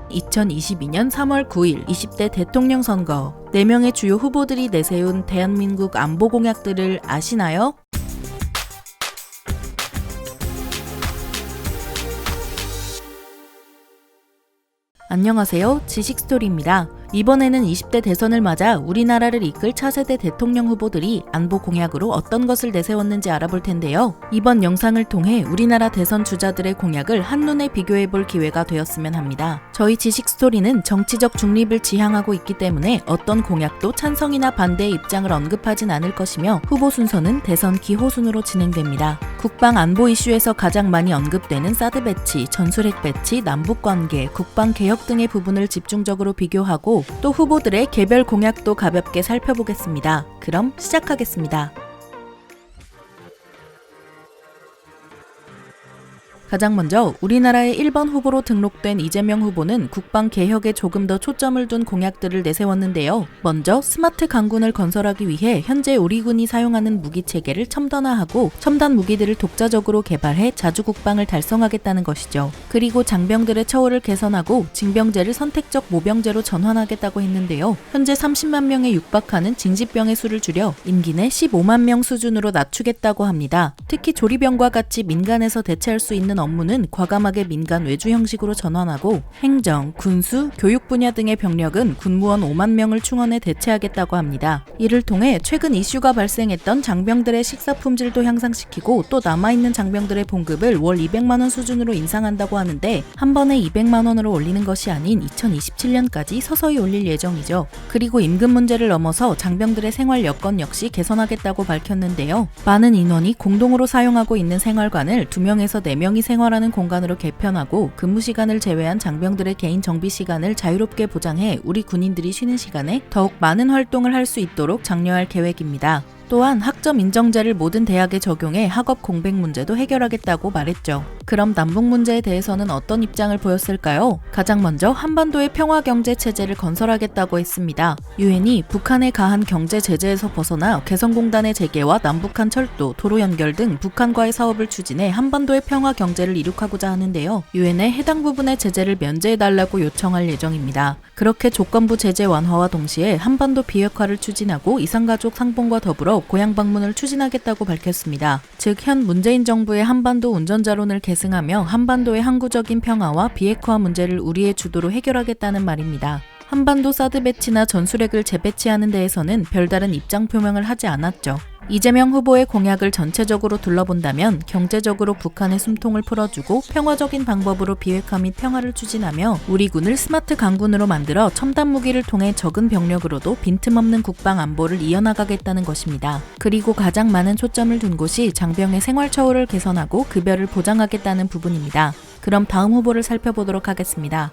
2022년 3월 9일 20대 대통령 선거 4명의 주요 후보들이 내세운 대한민국 안보 공약들을 아시나요? 안녕하세요. 지식스토리입니다. 이번에는 20대 대선을 맞아 우리나라를 이끌 차세대 대통령 후보들이 안보 공약으로 어떤 것을 내세웠는지 알아볼 텐데요. 이번 영상을 통해 우리나라 대선 주자들의 공약을 한눈에 비교해볼 기회가 되었으면 합니다. 저희 지식스토리는 정치적 중립을 지향하고 있기 때문에 어떤 공약도 찬성이나 반대의 입장을 언급하진 않을 것이며 후보 순서는 대선 기호순으로 진행됩니다. 국방 안보 이슈에서 가장 많이 언급되는 사드 배치, 전술핵 배치, 남북관계, 국방 개혁 등의 부분을 집중적으로 비교하고 또 후보들의 개별 공약도 가볍게 살펴보겠습니다. 그럼 시작하겠습니다. 가장 먼저 우리나라의 1번 후보로 등록된 이재명 후보는 국방 개혁에 조금 더 초점을 둔 공약들을 내세웠는데요. 먼저 스마트 강군을 건설하기 위해 현재 우리 군이 사용하는 무기 체계를 첨단화하고 첨단 무기들을 독자적으로 개발해 자주 국방을 달성하겠다는 것이죠. 그리고 장병들의 처우를 개선하고 징병제를 선택적 모병제로 전환하겠다고 했는데요. 현재 30만 명에 육박하는 징집병의 수를 줄여 임기 내 15만 명 수준으로 낮추겠다고 합니다. 특히 조리병과 같이 민간에서 대체할 수 있는 업무는 과감하게 민간 외주 형식으로 전환하고 행정, 군수, 교육 분야 등의 병력은 군무원 5만 명을 충원해 대체하겠다고 합니다. 이를 통해 최근 이슈가 발생했던 장병들의 식사 품질도 향상시키고 또 남아있는 장병들의 봉급을 월 200만 원 수준으로 인상한다고 하는데 한 번에 200만 원으로 올리는 것이 아닌 2027년까지 서서히 올릴 예정이죠. 그리고 임금 문제를 넘어서 장병들의 생활 여건 역시 개선하겠다고 밝혔는데요. 많은 인원이 공동으로 사용하고 있는 생활관을 2명에서 4명이 생활하는 공간으로 개편하고 근무 시간을 제외한 장병들의 개인 정비 시간을 자유롭게 보장해 우리 군인들이 쉬는 시간에 더욱 많은 활동을 할 수 있도록 장려할 계획입니다. 또한 학점 인정제를 모든 대학에 적용해 학업 공백 문제도 해결하겠다고 말했죠. 그럼 남북 문제에 대해서는 어떤 입장을 보였을까요? 가장 먼저 한반도의 평화 경제 체제를 건설하겠다고 했습니다. 유엔이 북한에 가한 경제 제재에서 벗어나 개성공단의 재개와 남북한 철도, 도로 연결 등 북한과의 사업을 추진해 한반도의 평화 경제를 이룩하고자 하는데요. 유엔에 해당 부분의 제재를 면제해달라고 요청할 예정입니다. 그렇게 조건부 제재 완화와 동시에 한반도 비핵화를 추진하고 이산가족 상봉과 더불어 고향 방문을 추진하겠다고 밝혔습니다. 즉 현 문재인 정부의 한반도 운전자론을 계승하며 한반도의 항구적인 평화와 비핵화 문제를 우리의 주도로 해결하겠다는 말입니다. 한반도 사드 배치나 전술핵을 재배치하는 데에서는 별다른 입장 표명을 하지 않았죠. 이재명 후보의 공약을 전체적으로 둘러본다면 경제적으로 북한의 숨통을 풀어주고 평화적인 방법으로 비핵화 및 평화를 추진하며 우리 군을 스마트 강군으로 만들어 첨단 무기를 통해 적은 병력으로도 빈틈없는 국방 안보를 이어나가겠다는 것입니다. 그리고 가장 많은 초점을 둔 곳이 장병의 생활 처우를 개선하고 급여를 보장하겠다는 부분입니다. 그럼 다음 후보를 살펴보도록 하겠습니다.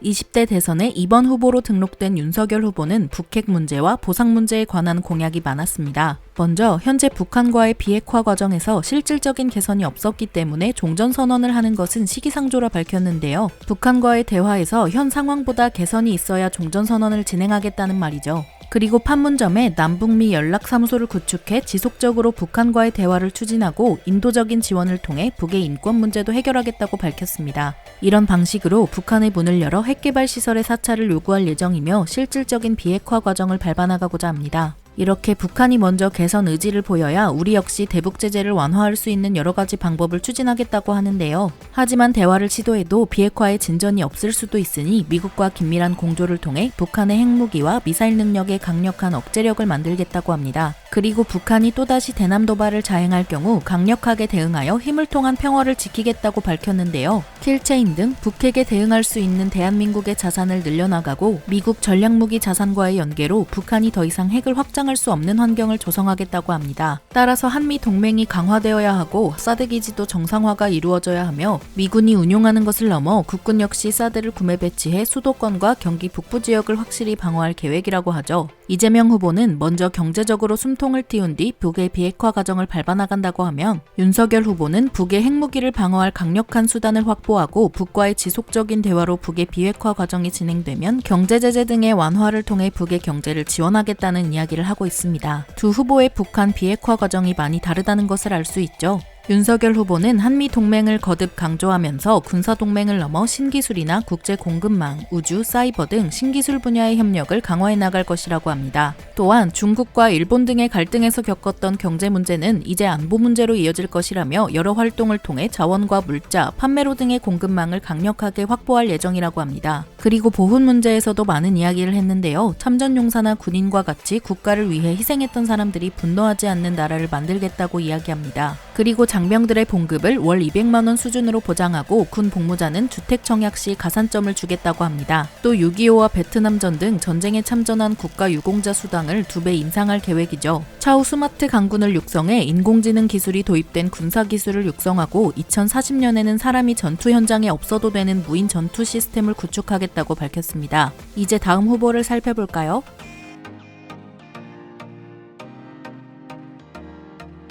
20대 대선에 2번 후보로 등록된 윤석열 후보는 북핵 문제와 보상 문제에 관한 공약이 많았습니다. 먼저 현재 북한과의 비핵화 과정에서 실질적인 개선이 없었기 때문에 종전선언을 하는 것은 시기상조라 밝혔는데요. 북한과의 대화에서 현 상황보다 개선이 있어야 종전선언을 진행하겠다는 말이죠. 그리고 판문점에 남북미 연락사무소를 구축해 지속적으로 북한과의 대화를 추진하고 인도적인 지원을 통해 북의 인권 문제도 해결하겠다고 밝혔습니다. 이런 방식으로 북한의 문을 열어 핵개발 시설의 사찰을 요구할 예정이며 실질적인 비핵화 과정을 밟아나가고자 합니다. 이렇게 북한이 먼저 개선 의지를 보여야 우리 역시 대북 제재를 완화할 수 있는 여러 가지 방법을 추진하겠다고 하는데요. 하지만 대화를 시도해도 비핵화에 진전이 없을 수도 있으니 미국과 긴밀한 공조를 통해 북한의 핵무기와 미사일 능력에 강력한 억제력을 만들겠다고 합니다. 그리고 북한이 또다시 대남 도발을 자행할 경우 강력하게 대응하여 힘을 통한 평화를 지키겠다고 밝혔는데요. 킬체인 등 북핵에 대응할 수 있는 대한민국의 자산을 늘려나가고 미국 전략무기 자산과의 연계로 북한이 더 이상 핵을 확장할 수 없는 환경을 조성하겠다고 합니다. 따라서 한미 동맹이 강화되어야 하고 사드 기지도 정상화가 이루어져야 하며 미군이 운용하는 것을 넘어 국군 역시 사드를 구매 배치해 수도권과 경기 북부 지역을 확실히 방어할 계획이라고 하죠. 이재명 후보는 먼저 경제적으로 숨통을 틔운 뒤 북의 비핵화 과정을 밟아나간다고 하면 윤석열 후보는 북의 핵무기를 방어할 강력한 수단을 확보하고 북과의 지속적인 대화로 북의 비핵화 과정이 진행되면 경제제재 등의 완화를 통해 북의 경제를 지원하겠다는 이야기를 하고 있습니다. 두 후보의 북한 비핵화 과정이 많이 다르다는 것을 알 수 있죠. 윤석열 후보는 한미 동맹을 거듭 강조하면서 군사 동맹을 넘어 신기술이나 국제 공급망, 우주, 사이버 등 신기술 분야의 협력을 강화해 나갈 것이라고 합니다. 또한 중국과 일본 등의 갈등에서 겪었던 경제 문제는 이제 안보 문제로 이어질 것이라며 여러 활동을 통해 자원과 물자, 판매로 등의 공급망을 강력하게 확보할 예정이라고 합니다. 그리고 보훈 문제에서도 많은 이야기를 했는데요. 참전용사나 군인과 같이 국가를 위해 희생했던 사람들이 분노하지 않는 나라를 만들겠다고 이야기합니다. 그리고 장병들의 봉급을 월 200만 원 수준으로 보장하고 군 복무자는 주택 청약 시 가산점을 주겠다고 합니다. 또 6.25와 베트남전 등 전쟁에 참전한 국가 유공자 수당을 2배 인상할 계획이죠. 차후 스마트 강군을 육성해 인공지능 기술이 도입된 군사기술을 육성하고 2040년에는 사람이 전투 현장에 없어도 되는 무인 전투 시스템을 구축하겠다고 밝혔습니다. 이제 다음 후보를 살펴볼까요?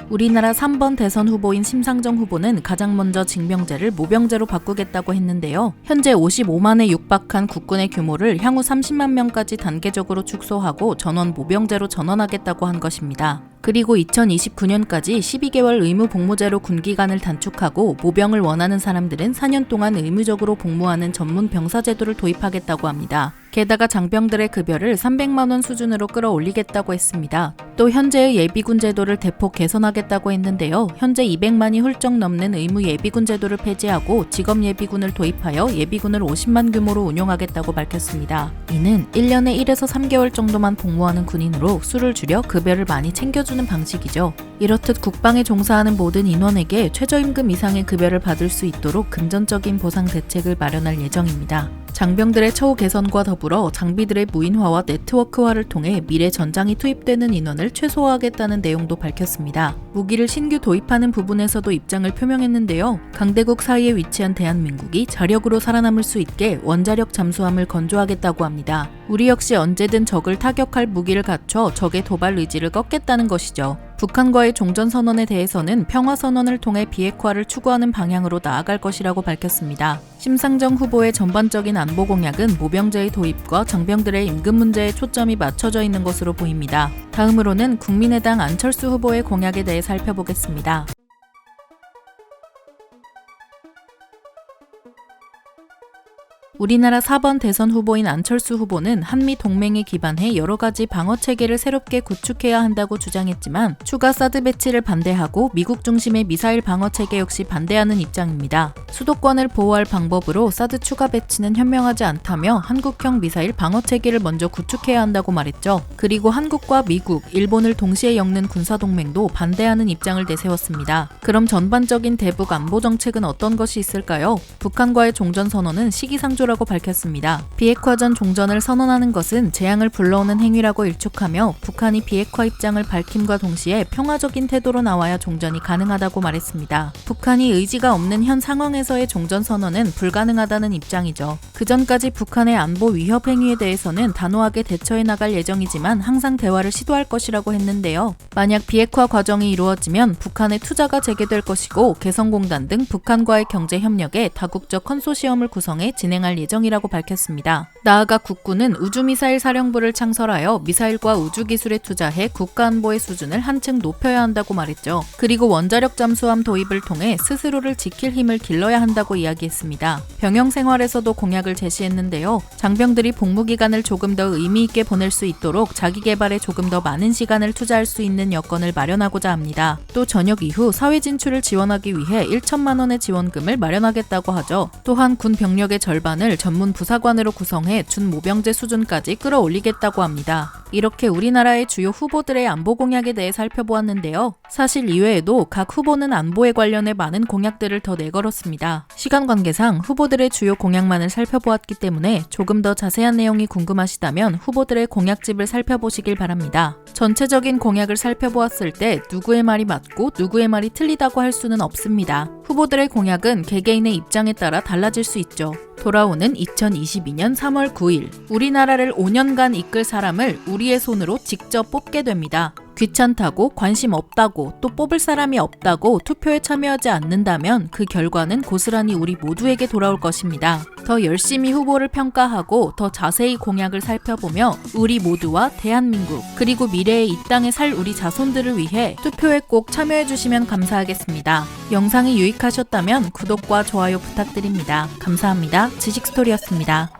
우리나라 3번 대선 후보인 심상정 후보는 가장 먼저 징병제를 모병제로 바꾸겠다고 했는데요. 현재 55만에 육박한 국군의 규모를 향후 30만 명까지 단계적으로 축소하고 전원 모병제로 전환하겠다고 한 것입니다. 그리고 2029년까지 12개월 의무 복무제로 군기간을 단축하고 모병을 원하는 사람들은 4년 동안 의무적으로 복무하는 전문 병사제도를 도입하겠다고 합니다. 게다가 장병들의 급여를 300만 원 수준으로 끌어올리겠다고 했습니다. 또 현재의 예비군 제도를 대폭 개선하겠다고 했는데요. 현재 200만이 훌쩍 넘는 의무 예비군 제도를 폐지하고 직업 예비군을 도입하여 예비군을 50만 규모로 운용하겠다고 밝혔습니다. 이는 1년에 1에서 3개월 정도만 복무하는 군인으로 수를 줄여 급여를 많이 챙겨주는 방식이죠. 이렇듯 국방에 종사하는 모든 인원에게 최저임금 이상의 급여를 받을 수 있도록 금전적인 보상 대책을 마련할 예정입니다. 장병들의 처우 개선과 더불어 장비들의 무인화와 네트워크화를 통해 미래 전장이 투입되는 인원을 최소화하겠다는 내용도 밝혔습니다. 무기를 신규 도입하는 부분에서도 입장을 표명했는데요. 강대국 사이에 위치한 대한민국이 자력으로 살아남을 수 있게 원자력 잠수함을 건조하겠다고 합니다. 우리 역시 언제든 적을 타격할 무기를 갖춰 적의 도발 의지를 꺾겠다는 것이죠. 북한과의 종전선언에 대해서는 평화선언을 통해 비핵화를 추구하는 방향으로 나아갈 것이라고 밝혔습니다. 심상정 후보의 전반적인 안보 공약은 모병제의 도입과 장병들의 임금 문제에 초점이 맞춰져 있는 것으로 보입니다. 다음으로는 국민의당 안철수 후보의 공약에 대해 살펴보겠습니다. 우리나라 4번 대선 후보인 안철수 후보는 한미 동맹에 기반해 여러 가지 방어 체계를 새롭게 구축해야 한다고 주장했지만 추가 사드 배치를 반대하고 미국 중심의 미사일 방어 체계 역시 반대하는 입장입니다. 수도권을 보호할 방법으로 사드 추가 배치는 현명하지 않다며 한국형 미사일 방어 체계를 먼저 구축해야 한다고 말했죠. 그리고 한국과 미국, 일본을 동시에 엮는 군사동맹도 반대하는 입장을 내세웠습니다. 그럼 전반적인 대북 안보 정책은 어떤 것이 있을까요? 북한과의 종전선언은 시기상조 라고 밝혔습니다. 비핵화 전 종전을 선언하는 것은 재앙을 불러오는 행위라고 일축하며 북한이 비핵화 입장을 밝힘과 동시에 평화적인 태도로 나와야 종전이 가능하다고 말했습니다. 북한이 의지가 없는 현 상황에서의 종전 선언은 불가능하다는 입장이죠. 그전까지 북한의 안보 위협 행위에 대해서는 단호하게 대처해 나갈 예정이지만 항상 대화를 시도할 것이라고 했는데요. 만약 비핵화 과정이 이루어지면 북한의 투자가 재개될 것이고 개성공단 등 북한과의 경제 협력에 다국적 컨소시엄을 구성해 진행할 예정이라고 밝혔습니다. 나아가 국군은 우주미사일 사령부를 창설하여 미사일과 우주기술에 투자해 국가안보의 수준을 한층 높여야 한다고 말했죠. 그리고 원자력 잠수함 도입을 통해 스스로를 지킬 힘을 길러야 한다고 이야기했습니다. 병영 생활에서도 공약을 제시했는데요. 장병들이 복무기간을 조금 더 의미있게 보낼 수 있도록 자기 개발에 조금 더 많은 시간을 투자할 수 있는 여건을 마련하고자 합니다. 또 전역 이후 사회 진출을 지원하기 위해 1천만 원의 지원금을 마련하겠다고 하죠. 또한 군 병력의 절반을 전문 부사관으로 구성해 준모병제 수준까지 끌어올리겠다고 합니다. 이렇게 우리나라의 주요 후보들의 안보 공약에 대해 살펴보았는데요. 사실 이외에도 각 후보는 안보에 관련해 많은 공약들을 더 내걸었습니다. 시간 관계상 후보들의 주요 공약만을 살펴보았기 때문에 조금 더 자세한 내용이 궁금하시다면 후보들의 공약집을 살펴보시길 바랍니다. 전체적인 공약을 살펴보았을 때 누구의 말이 맞고 누구의 말이 틀리다고 할 수는 없습니다. 후보들의 공약은 개개인의 입장에 따라 달라질 수 있죠. 돌아오는 2022년 3월 9일 우리나라를 5년간 이끌 사람을 우리의 손으로 직접 뽑게 됩니다. 귀찮다고, 관심 없다고, 또 뽑을 사람이 없다고 투표에 참여하지 않는다면 그 결과는 고스란히 우리 모두에게 돌아올 것입니다. 더 열심히 후보를 평가하고 더 자세히 공약을 살펴보며 우리 모두와 대한민국 그리고 미래에 이 땅에 살 우리 자손들을 위해 투표에 꼭 참여해주시면 감사하겠습니다. 영상이 유익하셨다면 구독과 좋아요 부탁드립니다. 감사합니다. 지식스토리였습니다.